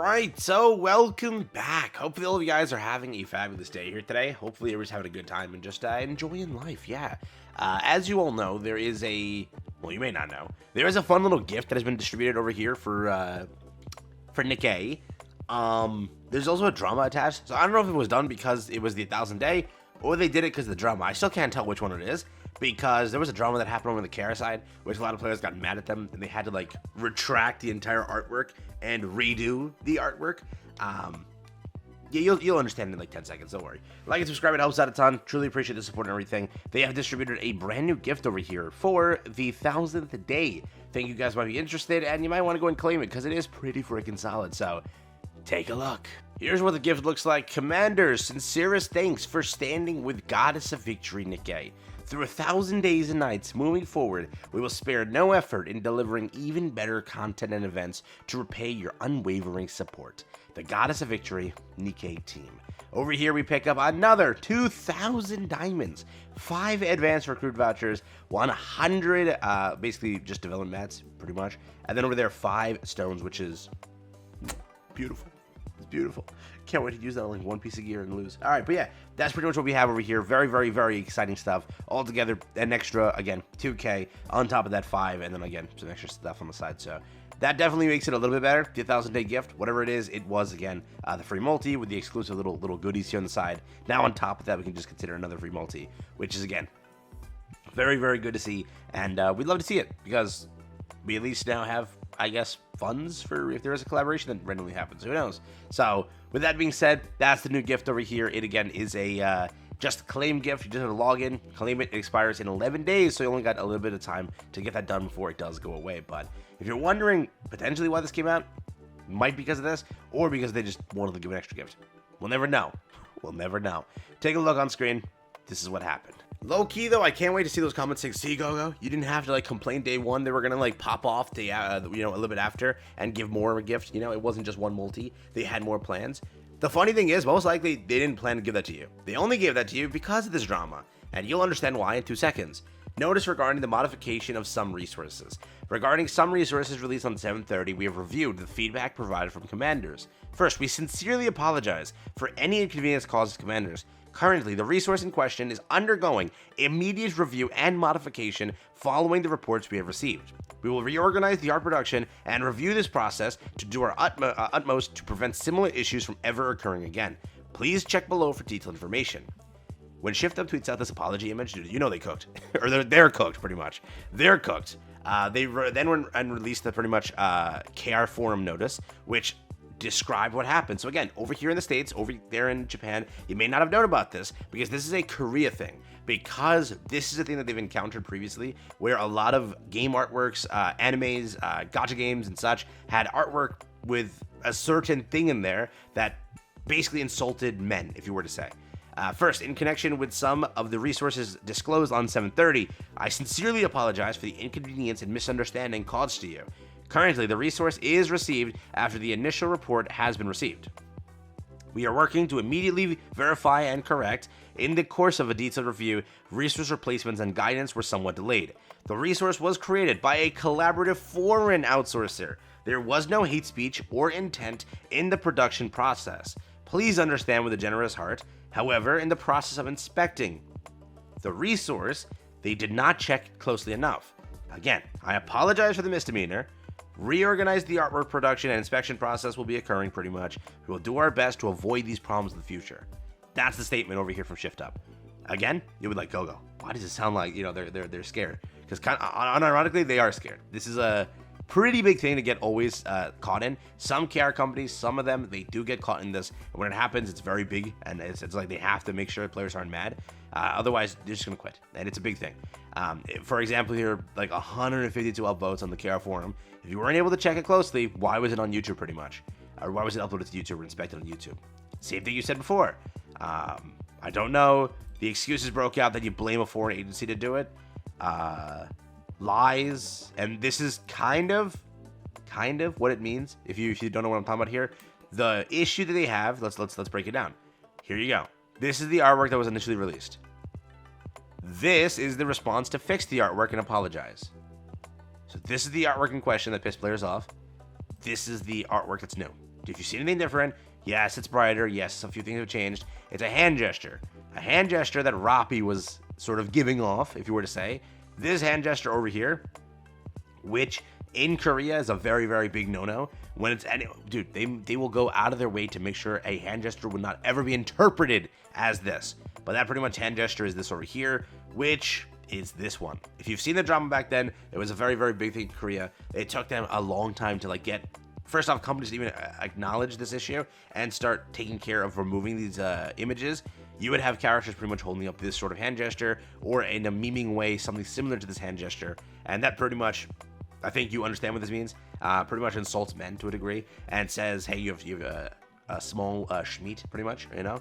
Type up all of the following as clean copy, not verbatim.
Alright, so welcome back. Hopefully all of you guys are having a fabulous day here today. Hopefully everyone's having a good time and just enjoying life, yeah. As you all know, there is a... Well, you may not know. There is a fun little gift that has been distributed over here for Nikke. There's also a drama attached. So I don't know if it was done because it was the 1000th day, or they did it because of the drama. I still can't tell which one it is, because there was a drama that happened over the KR side, which a lot of players got mad at them, and they had to, like, retract the entire artwork and redo the artwork. Yeah, you'll understand in like 10 seconds, don't worry. Like and subscribe, it helps out a ton. Truly appreciate the support and everything. They have distributed a brand new gift over here for the 1000th day. Think you guys might be interested, and you might want to go and claim it, because it is pretty freaking solid, so take a look. Here's what the gift looks like. Commanders, sincerest thanks for standing with Goddess of Victory, Nikke. Through 1000 days and nights moving forward, we will spare no effort in delivering even better content and events to repay your unwavering support. The Goddess of Victory, Nikke team. Over here we pick up another 2,000 diamonds, 5 advanced recruit vouchers, 100 basically just development mats, pretty much, and then over there 5 stones, which is beautiful. It's beautiful. Can't wait to use that on like one piece of gear and lose. All right, but yeah, that's pretty much what we have over here. Very, very, very exciting stuff. All together, an extra, again, 2K on top of that 5, and then again, some extra stuff on the side. So that definitely makes it a little bit better. The 1000-day gift, whatever it is, it was, again, the free multi with the exclusive little goodies here on the side. Now on top of that, we can just consider another free multi, which is, again, very, very good to see. And we'd love to see it, because we at least now have, I guess, funds for if there is a collaboration that randomly happens. Who knows? So with that being said, that's the new gift over here. It again is a just claim gift. You just have to log in, claim it. It expires in 11 days, so you only got a little bit of time to get that done before it does go away. But if you're wondering potentially why this came out, might be because of this, or because they just wanted to give an extra gift. We'll never know. We'll never know. Take a look on screen. This is what happened. Low key though, I can't wait to see those comments saying, "See, Gogo, you didn't have to like complain day one. They were gonna like pop off the a little bit after and give more of a gift. You know, it wasn't just one multi. They had more plans." The funny thing is, most likely they didn't plan to give that to you. They only gave that to you because of this drama, and you'll understand why in 2 seconds. Notice regarding the modification of some resources. Regarding some resources released on 7/30, we have reviewed the feedback provided from commanders. First, we sincerely apologize for any inconvenience caused to commanders. Currently, the resource in question is undergoing immediate review and modification following the reports we have received. We will reorganize the art production and review this process to do our utmost to prevent similar issues from ever occurring again. Please check below for detailed information. When Shift Up tweets out this apology image, dude, you know they cooked. Or they're cooked, pretty much. They're cooked. They then went and released the pretty much KR forum notice, which describe what happened. So again, over here in the States, over there in Japan, you may not have known about this because this is a Korea thing. Because this is a thing that they've encountered previously, where a lot of game artworks, animes, gacha games and such had artwork with a certain thing in there that basically insulted men, if you were to say. First, in connection with some of the resources disclosed on 7/30, I sincerely apologize for the inconvenience and misunderstanding caused to you. Currently, the resource is received after the initial report has been received. We are working to immediately verify and correct. In the course of a detailed review, resource replacements and guidance were somewhat delayed. The resource was created by a collaborative foreign outsourcer. There was no hate speech or intent in the production process. Please understand with a generous heart. However, in the process of inspecting the resource, they did not check closely enough. Again, I apologize for the misdemeanor. Reorganize the artwork production and inspection process will be occurring pretty much. We will do our best to avoid these problems in the future. That's the statement over here from Shift Up. Again, you would like Gogo. Why does it sound like, you know, they're scared? Because kind of unironically, they are scared. This is a pretty big thing to get always caught in. Some KR companies, some of them, they do get caught in this. And when it happens, it's very big, and it's like they have to make sure players aren't mad. Otherwise, they're just gonna quit, and it's a big thing. For example, here, like 152 upvotes on the KR forum. If you weren't able to check it closely, why was it on YouTube pretty much? Or why was it uploaded to YouTube or inspected on YouTube? Same thing you said before. I don't know. The excuses broke out that you blame a foreign agency to do it. Lies, and this is kind of what it means. If you don't know what I'm talking about here, the issue that they have. Let's break it down. Here you go. This is the artwork that was initially released. This is the response to fix the artwork and apologize. So this is the artwork in question that pissed players off. This is the artwork that's new. If you see anything different, yes, it's brighter. Yes, a few things have changed. It's a hand gesture. A hand gesture that Rappi was sort of giving off, if you were to say. This hand gesture over here, which in Korea is a very, very big no-no. When it's, dude, they will go out of their way to make sure a hand gesture would not ever be interpreted as this. But that pretty much hand gesture is this over here, which is this one. If you've seen the drama back then, it was a very, very big thing in Korea. It took them a long time to like get, first off, companies to even acknowledge this issue and start taking care of removing these images. You would have characters pretty much holding up this sort of hand gesture, or in a memeing way, something similar to this hand gesture. And that pretty much, I think you understand what this means, pretty much insults men to a degree, and says, hey, you have a small schmeat, pretty much, you know?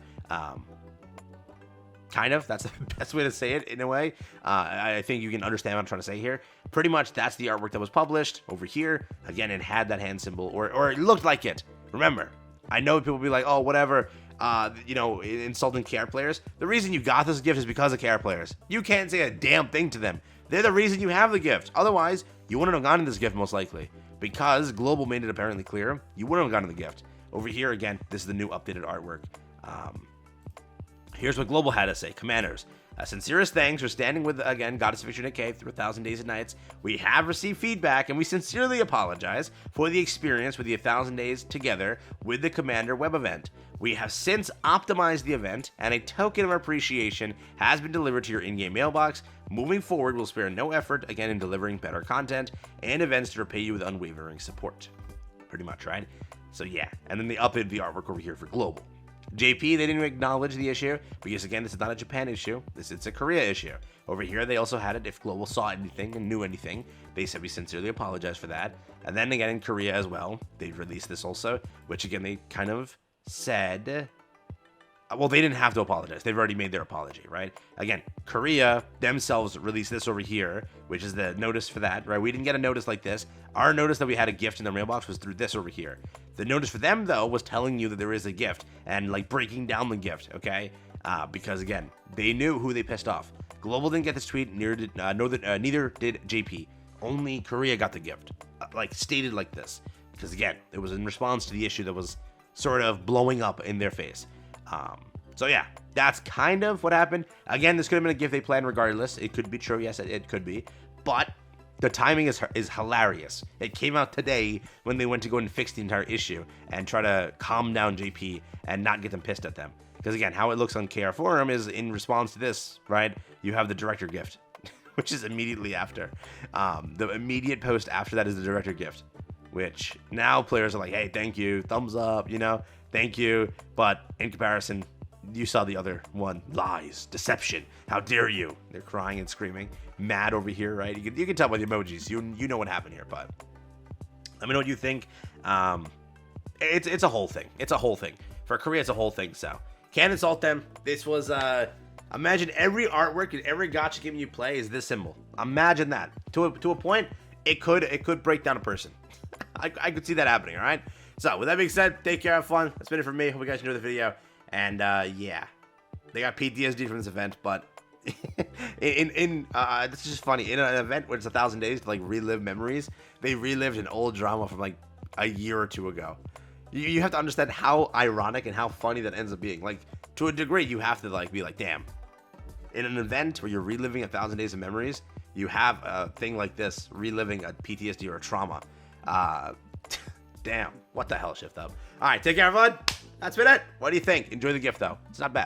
Kind of, that's the best way to say it in a way. I think you can understand what I'm trying to say here. Pretty much that's the artwork that was published over here. Again, it had that hand symbol, or it looked like it. Remember, I know people will be like, oh, whatever, you know, insulting KR players. The reason you got this gift is because of KR players. You can't say a damn thing to them. They're the reason you have the gift. Otherwise, you wouldn't have gotten this gift most likely. Because Global made it apparently clear, you wouldn't have gotten the gift. Over here, again, this is the new updated artwork. Here's what Global had to say. Commanders, sincerest thanks for standing with, again, Goddess Victor Nikke through 1,000 days and nights. We have received feedback, and we sincerely apologize for the experience with the 1,000 days together with the Commander web event. We have since optimized the event, and a token of appreciation has been delivered to your in-game mailbox. Moving forward, we'll spare no effort, again, in delivering better content and events to repay you with unwavering support. Pretty much, right? So, yeah. And then they updated the artwork over here for Global. JP, they didn't acknowledge the issue because, again, this is not a Japan issue. It's a Korea issue. Over here, they also had it. If Global saw anything and knew anything, they said we sincerely apologize for that. And then again, in Korea as well, they released this also, which, again, they kind of said, well, they didn't have to apologize. They've already made their apology, right? Again, Korea themselves released this over here, which is the notice for that, right? We didn't get a notice like this. Our notice that we had a gift in their mailbox was through this over here. The notice for them, though, was telling you that there is a gift and, like, breaking down the gift, okay? Because, again, they knew who they pissed off. Global didn't get this tweet, neither did JP. Only Korea got the gift, like, stated like this. Because, again, it was in response to the issue that was sort of blowing up in their face. So yeah, that's kind of what happened. Again, this could have been a gift they planned regardless. It could be true. Yes, it could be. But the timing is hilarious. It came out today when they went to go and fix the entire issue and try to calm down JP and not get them pissed at them. Because again, how it looks on KR Forum is in response to this, right? You have the director gift, which is immediately after. The immediate post after that is the director gift, which now players are like, hey, thank you, thumbs up, you know, thank you. But in comparison, you saw the other one, lies, deception, how dare you? They're crying and screaming, mad over here, right? You can tell by the emojis, you know what happened here, but let me know what you think. It's a whole thing. It's a whole thing. For Korea, it's a whole thing, so can't insult them. This was, imagine every artwork and every gacha game you play is this symbol. Imagine that. To a point, it could break down a person. I could see that happening, all right? So, with that being said, take care, have fun. That's been it for me. Hope you guys enjoyed the video. And, yeah. They got PTSD from this event, but this is just funny. In an event where it's 1,000 days to, like, relive memories, they relived an old drama from, like, a year or two ago. You have to understand how ironic and how funny that ends up being. Like, to a degree, you have to, like, be like, damn. In an event where you're reliving 1,000 days of memories, you have a thing like this, reliving a PTSD or a trauma. Damn, what the hell, Shift Up. All right, take care, everyone. That's been it. What do you think? Enjoy the gift, though. It's not bad.